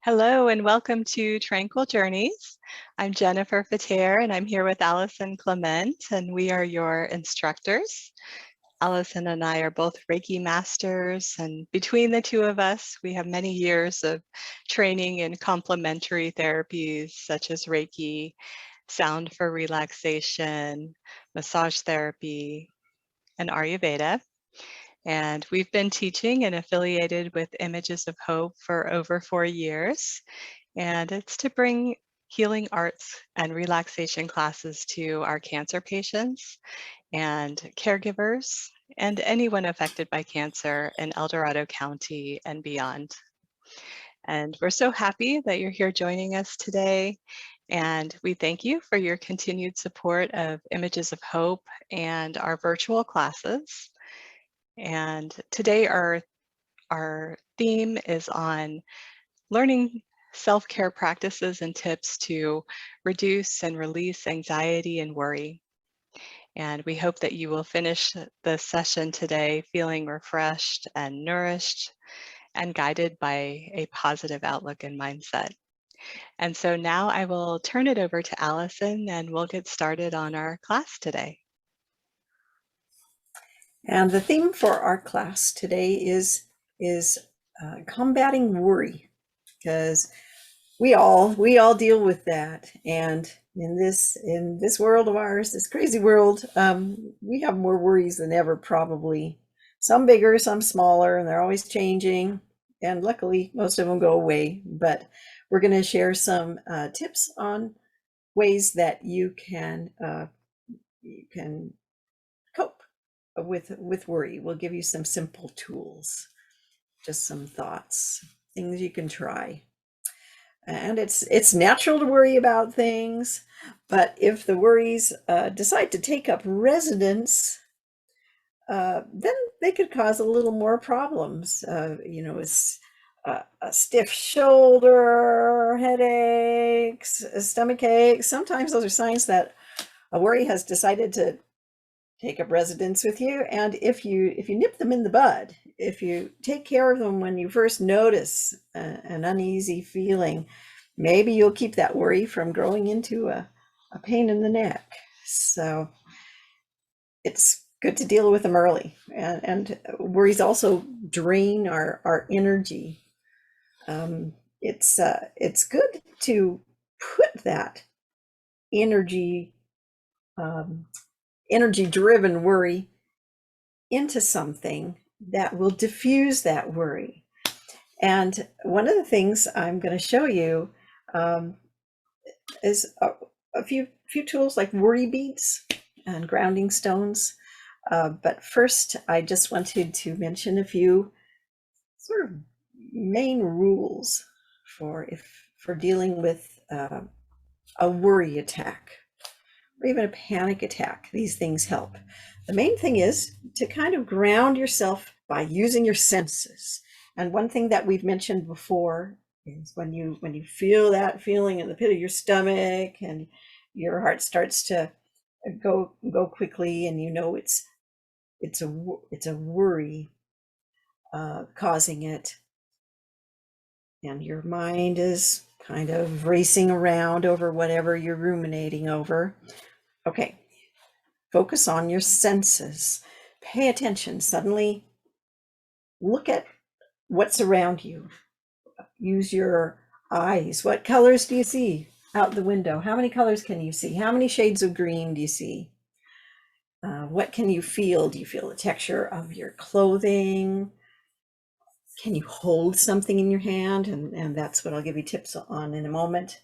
Hello and welcome to Tranquil Journeys. I'm Jennifer Fater and I'm here with Allison Clement and we are your instructors. Allison and I are both Reiki masters, and between the two of us, we have many years of training in complementary therapies such as Reiki, sound for relaxation, massage therapy, and Ayurveda. And we've been teaching and affiliated with Images of Hope for over 4 years. And it's to bring healing arts and relaxation classes to our cancer patients and caregivers and anyone affected by cancer in El Dorado County and beyond. And we're so happy that you're here joining us today. And we thank you for your continued support of Images of Hope and our virtual classes. And today our theme is on learning self-care practices and tips to reduce and release anxiety and worry. And we hope that you will finish the session today feeling refreshed and nourished and guided by a positive outlook and mindset. And so now I will turn it over to Allison and we'll get started on our class today. And the theme for our class today is combating worry, because we all deal with that. And in this world of ours, this crazy world, we have more worries than ever, probably. Some bigger, some smaller, and they're always changing. And luckily, most of them go away. But we're going to share some tips on ways that you can cope with worry. We'll give you some simple tools, just some thoughts, things you can try. And it's natural to worry about things, but if the worries decide to take up residence, then they could cause a little more problems. It's a stiff shoulder, headaches, stomach aches. Sometimes those are signs that a worry has decided to take up residence with you. And if you nip them in the bud, if you take care of them when you first notice an uneasy feeling, maybe you'll keep that worry from growing into a pain in the neck. So it's good to deal with them early. And worries also drain our energy. It's good to put that energy driven worry into something that will diffuse that worry. And one of the things I'm going to show you is a few tools like worry beads and grounding stones. But first, I just wanted to mention a few sort of main rules for dealing with a worry attack, or even a panic attack. These things help. The main thing is to kind of ground yourself by using your senses. And one thing that we've mentioned before is when you feel that feeling in the pit of your stomach and your heart starts to go quickly, and you know it's a worry causing it, and your mind is kind of racing around over whatever you're ruminating over. Okay, focus on your senses. Pay attention. Suddenly look at what's around you. Use your eyes. What colors do you see out the window? How many colors can you see? How many shades of green do you see? What can you feel? Do you feel the texture of your clothing? Can you hold something in your hand? And that's what I'll give you tips on in a moment.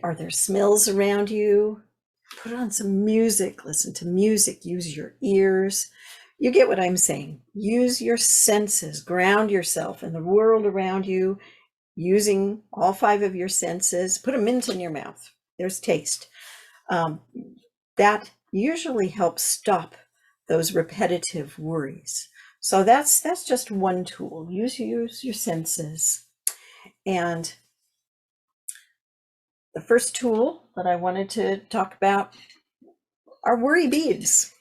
Are there smells around you? Put on some music, listen to music, use your ears. You get what I'm saying. Use your senses, ground yourself in the world around you, using all 5 of your senses. Put a mint in your mouth. There's taste. That usually helps stop those repetitive worries. So that's just one tool. Use your senses. And the first tool that I wanted to talk about are worry beads.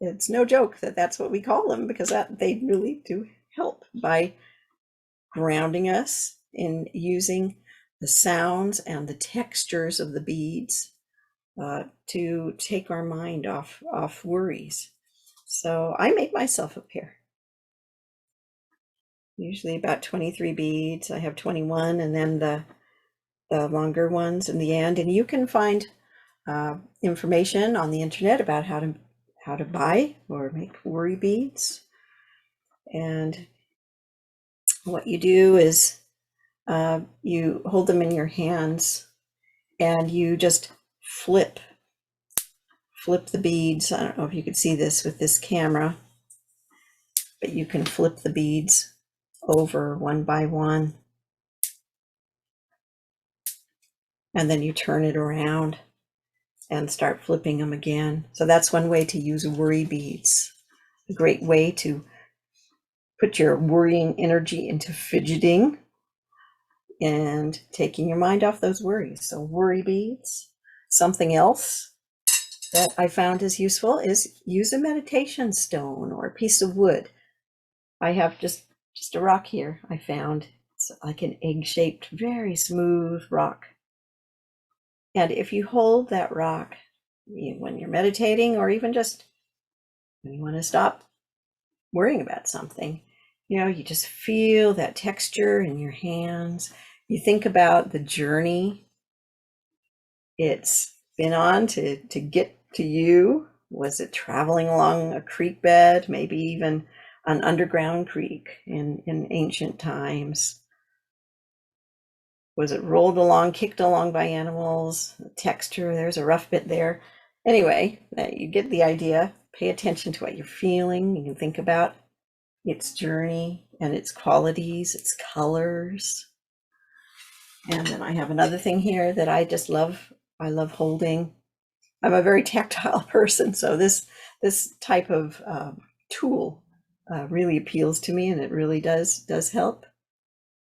It's no joke that that's what we call them, because they really do help by grounding us in using the sounds and the textures of the beads to take our mind off worries. So I made myself a pair. Usually about 23 beads. I have 21, and then the longer ones in the end. And you can find information on the internet about how to buy or make worry beads. And what you do is you hold them in your hands and you just flip the beads. I don't know if you could see this with this camera, but you can flip the beads over one by one, and then you turn it around and start flipping them again. So that's one way to use worry beads. A great way to put your worrying energy into fidgeting and taking your mind off those worries. So worry beads. Something else that I found is useful is use a meditation stone or a piece of wood. I have just a rock here I found. It's like an egg-shaped, very smooth rock. And if you hold that rock when you're meditating, or even just when you want to stop worrying about something, you just feel that texture in your hands. You think about the journey it's been on to get to you. Was it traveling along a creek bed, maybe even an underground creek in ancient times? Was it rolled along, kicked along by animals? The texture, there's a rough bit there. Anyway, you get the idea. Pay attention to what you're feeling. You can think about its journey and its qualities, its colors. And then I have another thing here that I just love. I love holding. I'm a very tactile person, so this type of tool really appeals to me, and it really does help.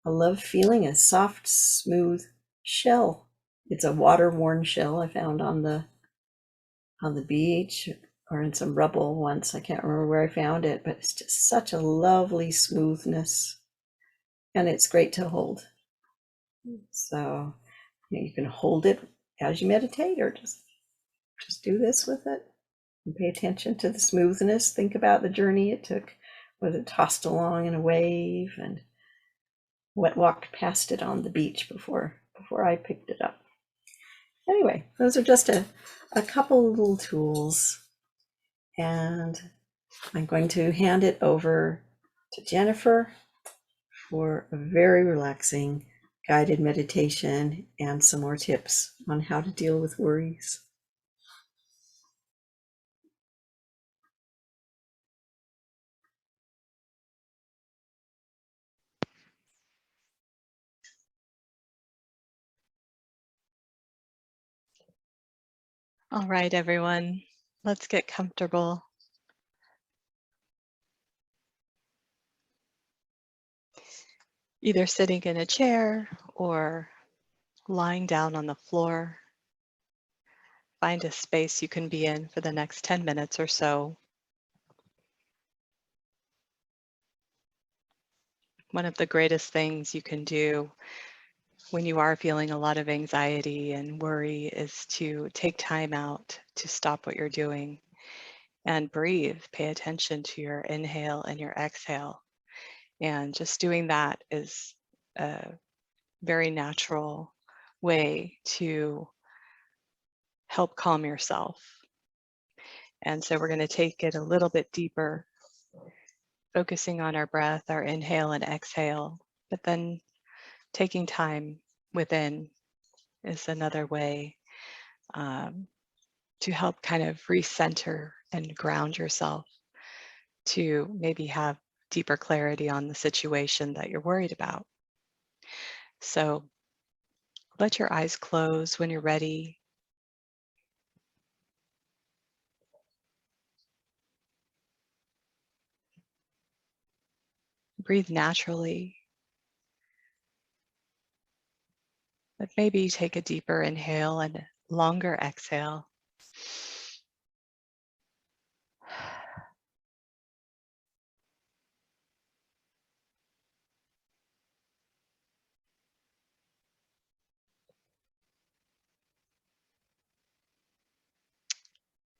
I love feeling a soft, smooth shell. It's a water-worn shell I found on the beach or in some rubble once. I can't remember where I found it, but it's just such a lovely smoothness, and it's great to hold. So you can hold it as you meditate, or just do this with it and pay attention to the smoothness. Think about the journey it took. Was it tossed along in a wave, and what walked past it on the beach before I picked it up? Anyway, those are just a couple of little tools, and I'm going to hand it over to Jennifer for a very relaxing guided meditation and some more tips on how to deal with worries. All right, everyone, let's get comfortable. Either sitting in a chair or lying down on the floor. Find a space you can be in for the next 10 minutes or so. One of the greatest things you can do when you are feeling a lot of anxiety and worry is to take time out to stop what you're doing and breathe. Pay attention to your inhale and your exhale. And just doing that is a very natural way to help calm yourself. And so we're going to take it a little bit deeper, focusing on our breath, our inhale and exhale, but then taking time within is another way to help kind of recenter and ground yourself to maybe have deeper clarity on the situation that you're worried about. So let your eyes close when you're ready. Breathe naturally, but maybe take a deeper inhale and a longer exhale.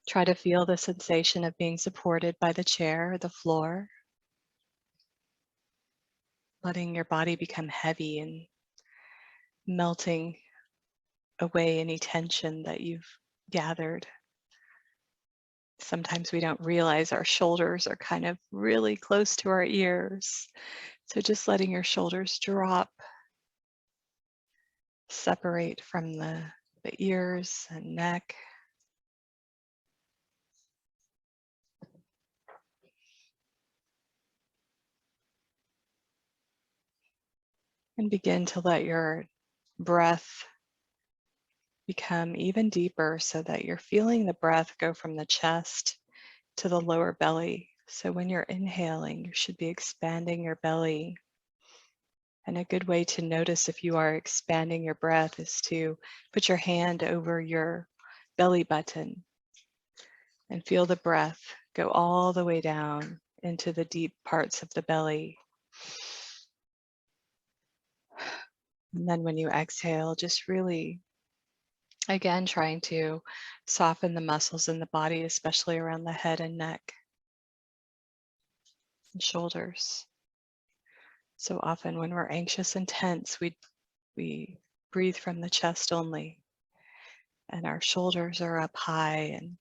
Try to feel the sensation of being supported by the chair or the floor, letting your body become heavy and melting away any tension that you've gathered. Sometimes we don't realize our shoulders are kind of really close to our ears. So just letting your shoulders drop, separate from the ears and neck. And begin to let your breath become even deeper so that you're feeling the breath go from the chest to the lower belly. So when you're inhaling, you should be expanding your belly. And a good way to notice if you are expanding your breath is to put your hand over your belly button and feel the breath go all the way down into the deep parts of the belly. And then when you exhale, just really, again, trying to soften the muscles in the body, especially around the head and neck and shoulders. So often when we're anxious and tense, we breathe from the chest only, and our shoulders are up high and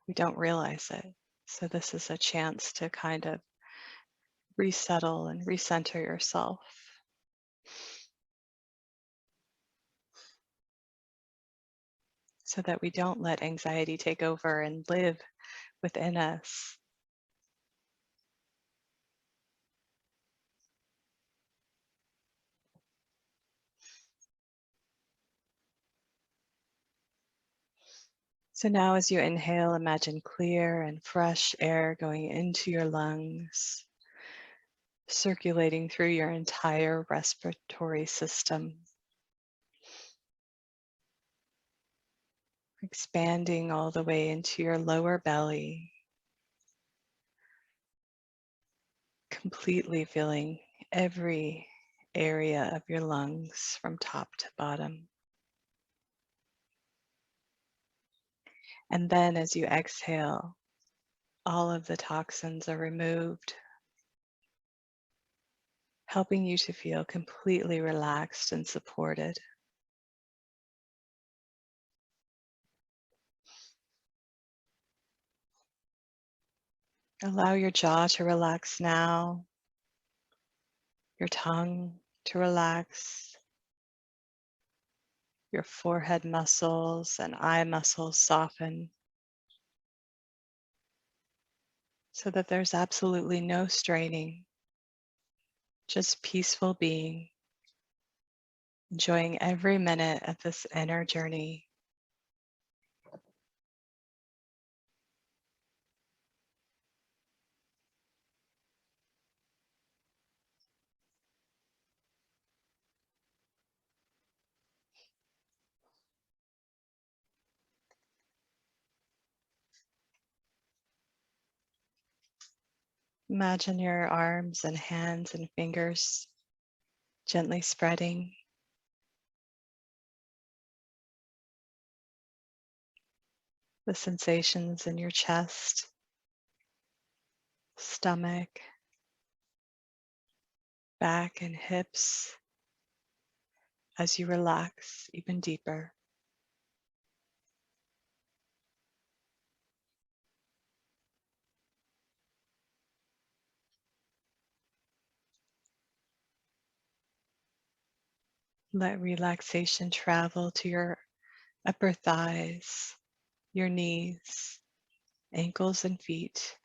we don't realize it. So this is a chance to kind of resettle and recenter yourself so that we don't let anxiety take over and live within us. So now as you inhale, imagine clear and fresh air going into your lungs, circulating through your entire respiratory system, expanding all the way into your lower belly, completely filling every area of your lungs from top to bottom. And then as you exhale, all of the toxins are removed, helping you to feel completely relaxed and supported. Allow your jaw to relax now, your tongue to relax, your forehead muscles and eye muscles soften so that there's absolutely no straining, just peaceful being, enjoying every minute of this inner journey. Imagine your arms and hands and fingers gently spreading. The sensations in your chest, stomach, back, and hips as you relax even deeper. Let relaxation travel to your upper thighs, your knees, ankles, and feet.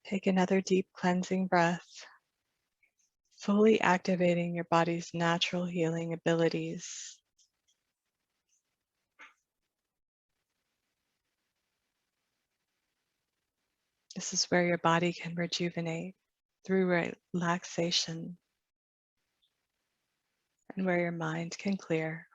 Take another deep cleansing breath, fully activating your body's natural healing abilities. This is where your body can rejuvenate through relaxation and where your mind can clear.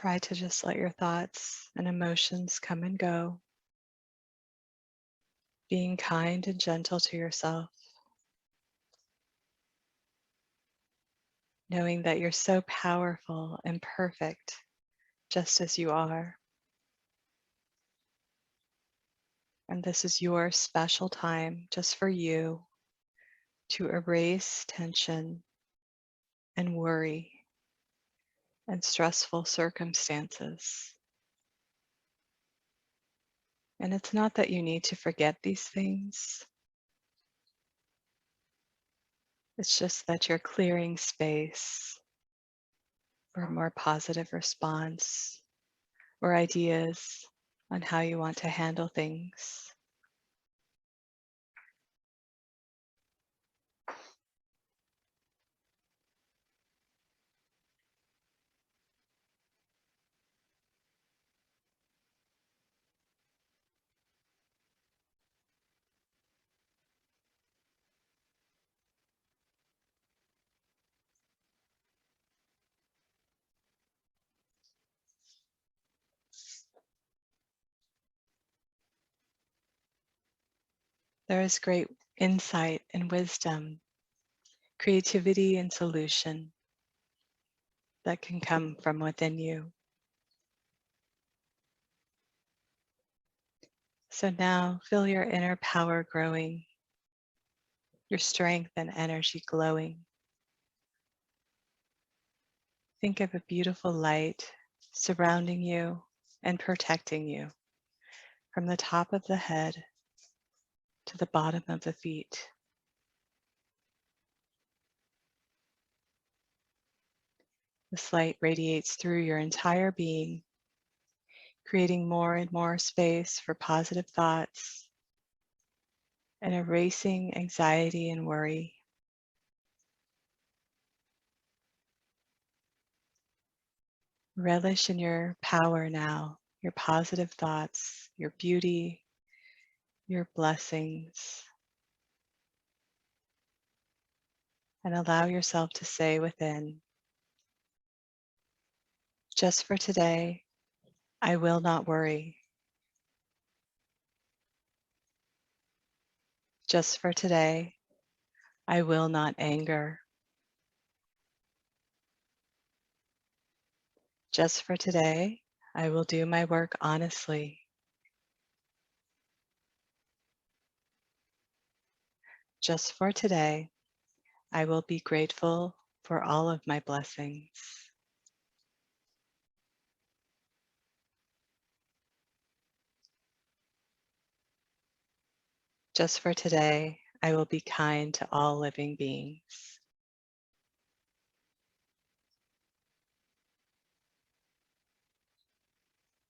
Try to just let your thoughts and emotions come and go, being kind and gentle to yourself, knowing that you're so powerful and perfect just as you are. And this is your special time just for you to erase tension and worry and stressful circumstances. And it's not that you need to forget these things. It's just that you're clearing space for a more positive response or ideas on how you want to handle things. There is great insight and wisdom, creativity and solution that can come from within you. So now feel your inner power growing, your strength and energy glowing. Think of a beautiful light surrounding you and protecting you from the top of the head to the bottom of the feet. This light radiates through your entire being, creating more and more space for positive thoughts and erasing anxiety and worry. Relish in your power now, your positive thoughts, your beauty, your blessings, and allow yourself to say within, just for today, I will not worry. Just for today, I will not anger. Just for today, I will do my work honestly. Just for today, I will be grateful for all of my blessings. Just for today, I will be kind to all living beings.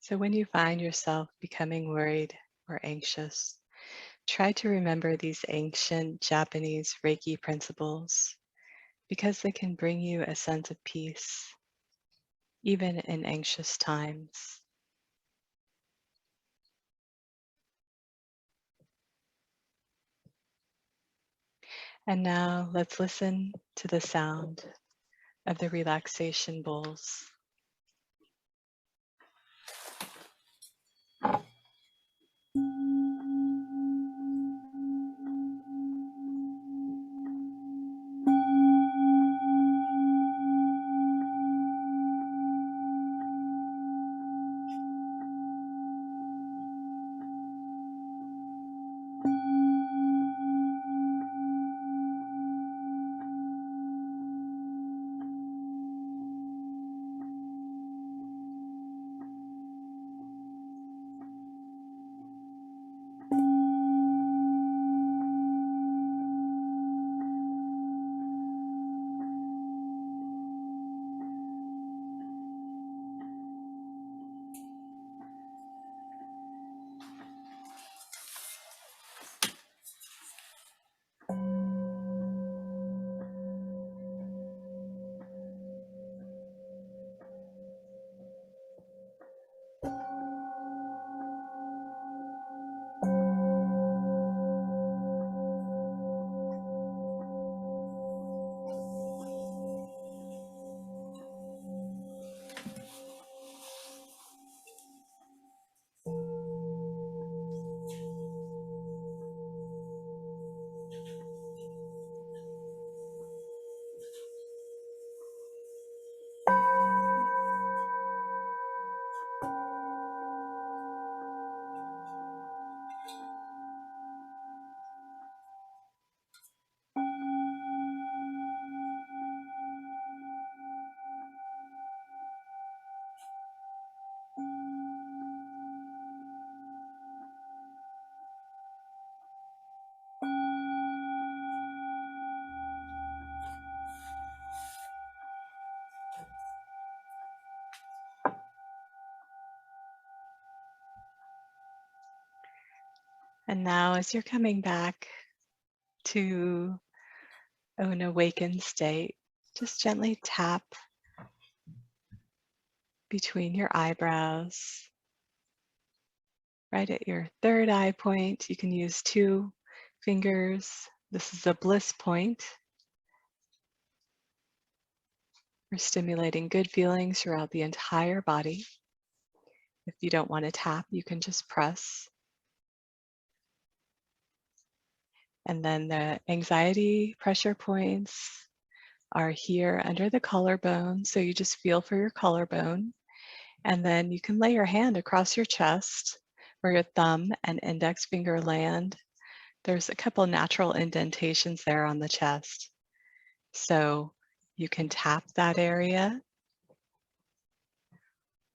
So when you find yourself becoming worried or anxious, try to remember these ancient Japanese Reiki principles because they can bring you a sense of peace, even in anxious times. And now let's listen to the sound of the relaxation bowls. And now as you're coming back to an awakened state, just gently tap between your eyebrows, right at your third eye point. You can use 2 fingers. This is a bliss point. We're stimulating good feelings throughout the entire body. If you don't want to tap, you can just press. And then the anxiety pressure points are here under the collarbone. So you just feel for your collarbone. And then you can lay your hand across your chest where your thumb and index finger land. There's a couple natural indentations there on the chest. So you can tap that area,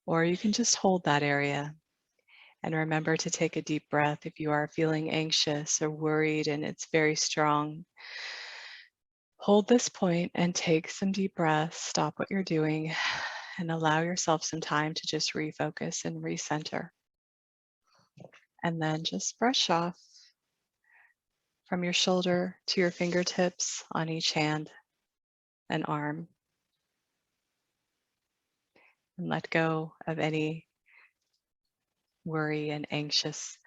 or you can just hold that area. And remember to take a deep breath if you are feeling anxious or worried and it's very strong. Hold this point and take some deep breaths. Stop what you're doing and allow yourself some time to just refocus and recenter. And then just brush off from your shoulder to your fingertips on each hand and arm. And let go of any worry and anxious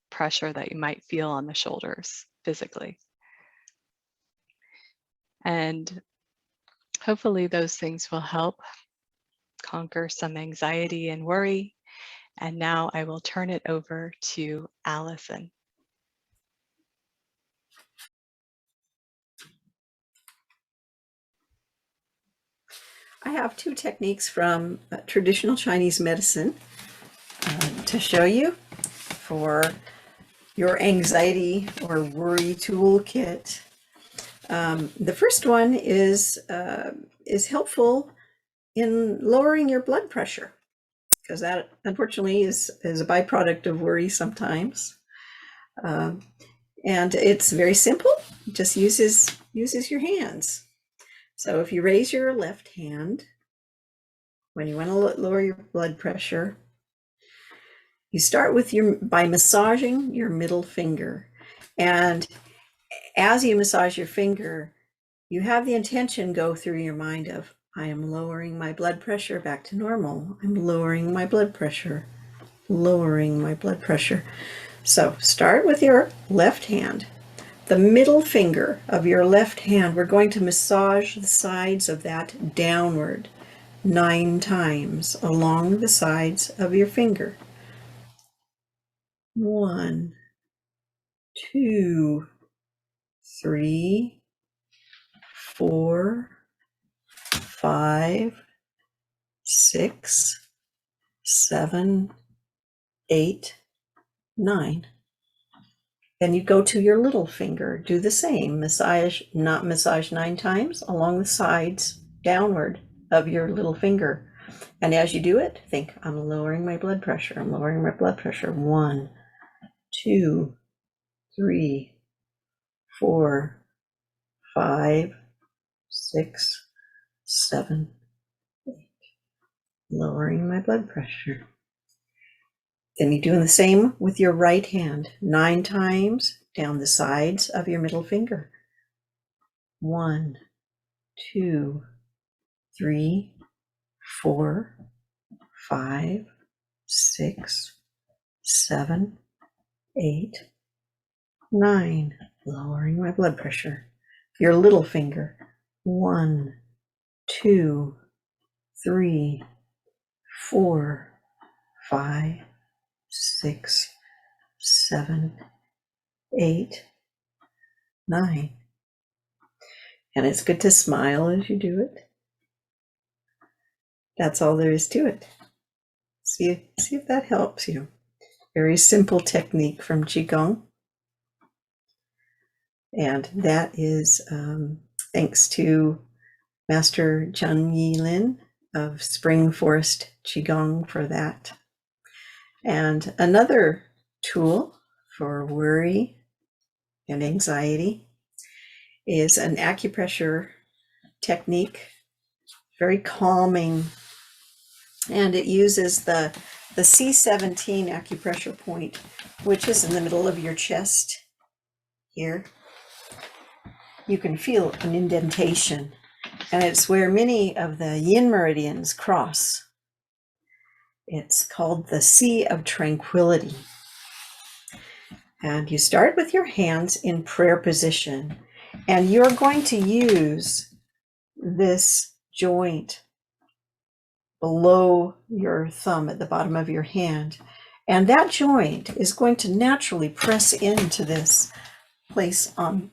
pressure that you might feel on the shoulders physically. And hopefully those things will help conquer some anxiety and worry. And now I will turn it over to Allison. I have 2 techniques from traditional Chinese medicine to show you for your anxiety or worry toolkit. The first one is helpful in lowering your blood pressure, because that unfortunately is a byproduct of worry sometimes. And it's very simple, it just uses your hands. So if you raise your left hand when you want to lower your blood pressure, you start with by massaging your middle finger. And as you massage your finger, you have the intention go through your mind of, I am lowering my blood pressure back to normal. I'm lowering my blood pressure, lowering my blood pressure. So start with your left hand. The middle finger of your left hand, we're going to massage the sides of that downward 9 times along the sides of your finger. 1, 2, 3, 4, 5, 6, 7, 8, 9. Then you go to your little finger, do the same, massage 9 times along the sides downward of your little finger. And as you do it, think, I'm lowering my blood pressure. I'm lowering my blood pressure. 1, 2, 3, 4, 5, 6, 7, 8. Lowering my blood pressure. Then you're doing the same with your right hand, 9 times down the sides of your middle finger. 1, 2, 3, 4, 5, 6, 7, 8, 9. Lowering my blood pressure. Your little finger. 1, 2, 3, 4, 5, 6, 7, 8, 9. And it's good to smile as you do it. That's all there is to it. See if that helps you. Very simple technique from Qigong. And that is thanks to Master Zhang Yilin of Spring Forest Qigong for that. And another tool for worry and anxiety is an acupressure technique, very calming, and it uses the the C17 acupressure point, which is in the middle of your chest here. You can feel an indentation, and it's where many of the yin meridians cross. It's called the Sea of Tranquility. And you start with your hands in prayer position, and you're going to use this joint below your thumb at the bottom of your hand. And that joint is going to naturally press into this place on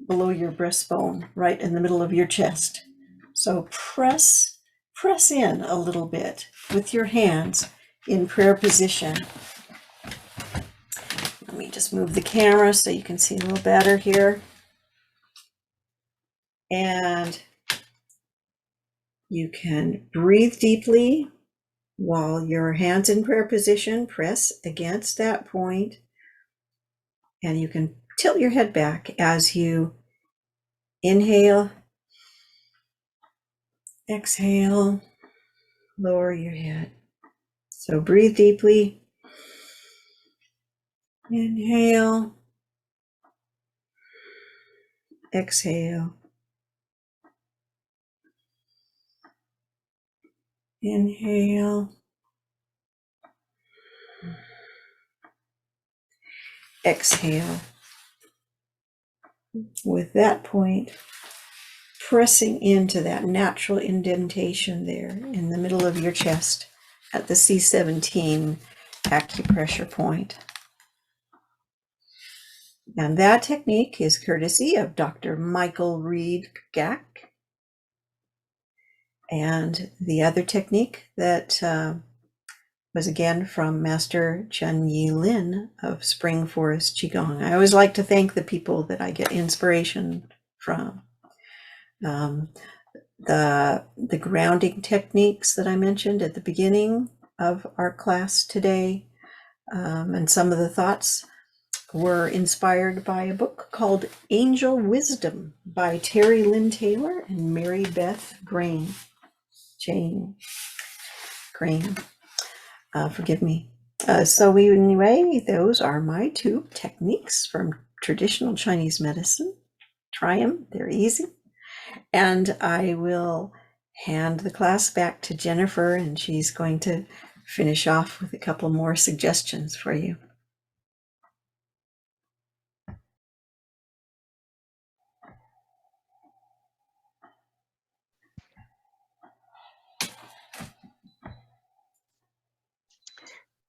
below your breastbone, right in the middle of your chest. So press in a little bit with your hands in prayer position. Let me just move the camera so you can see a little better here. And you can breathe deeply while your hands in prayer position, press against that point, and you can tilt your head back as you inhale, exhale, lower your head. So breathe deeply, inhale, exhale, inhale, exhale. With that point, pressing into that natural indentation there in the middle of your chest at the C17 acupressure point. And that technique is courtesy of Dr. Michael Reed Gack. And the other technique that was again from Master Chen Yi Lin of Spring Forest Qigong. I always like to thank the people that I get inspiration from. The grounding techniques that I mentioned at the beginning of our class today, and some of the thoughts were inspired by a book called Angel Wisdom by Terry Lynn Taylor and Mary Beth Grain. Forgive me. So anyway, those are my two techniques from traditional Chinese medicine. Try them, they're easy. And I will hand the class back to Jennifer, and she's going to finish off with a couple more suggestions for you.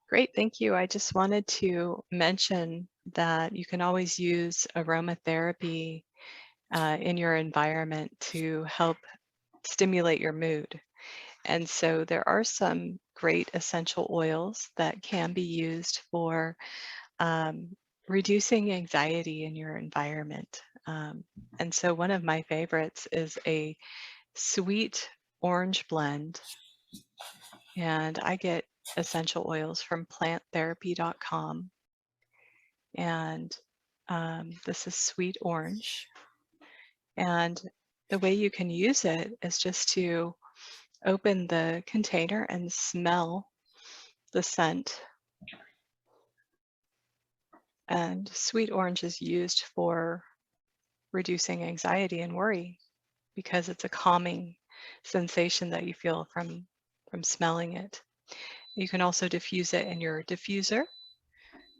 Great, thank you. I just wanted to mention that you can always use aromatherapy in your environment to help stimulate your mood. And so there are some great essential oils that can be used for reducing anxiety in your environment. And so one of my favorites is a sweet orange blend. And I get essential oils from planttherapy.com. And this is sweet orange. And the way you can use it is just to open the container and smell the scent. And sweet orange is used for reducing anxiety and worry because it's a calming sensation that you feel from smelling it. You can also diffuse it in your diffuser.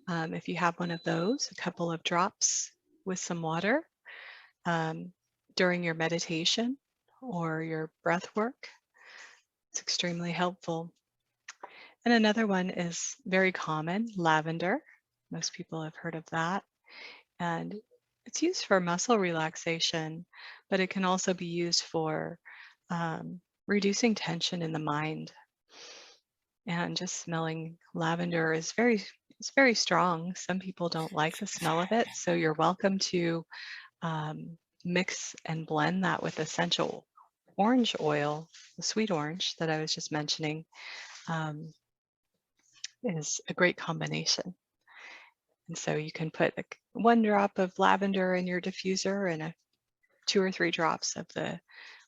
If you have one of those, a couple of drops with some water during your meditation or your breath work. It's extremely helpful. And another one is very common, lavender. Most people have heard of that. And it's used for muscle relaxation, but it can also be used for reducing tension in the mind. And just smelling lavender is it's very strong. Some people don't like the smell of it, so you're welcome to mix and blend that with essential orange oil, the sweet orange that I was just mentioning, is a great combination. And so you can put like 1 drop of lavender in your diffuser and 2 or 3 drops of the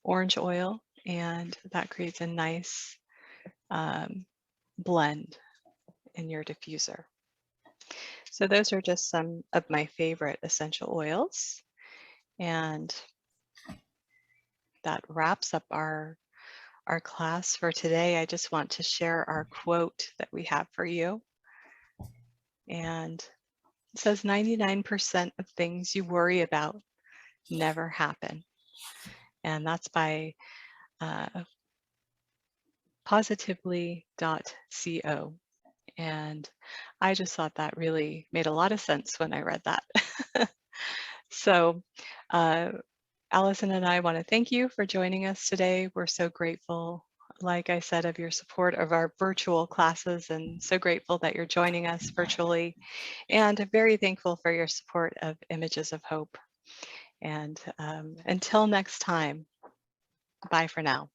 orange oil, and that creates a nice blend in your diffuser. So those are just some of my favorite essential oils. And that wraps up our class for today. I just want to share our quote that we have for you. And it says 99% of things you worry about never happen. And that's by positively.co. And I just thought that really made a lot of sense when I read that. So Allison and I want to thank you for joining us today. We're so grateful, like I said, of your support of our virtual classes, and so grateful that you're joining us virtually, and very thankful for your support of Images of Hope. And until next time, bye for now.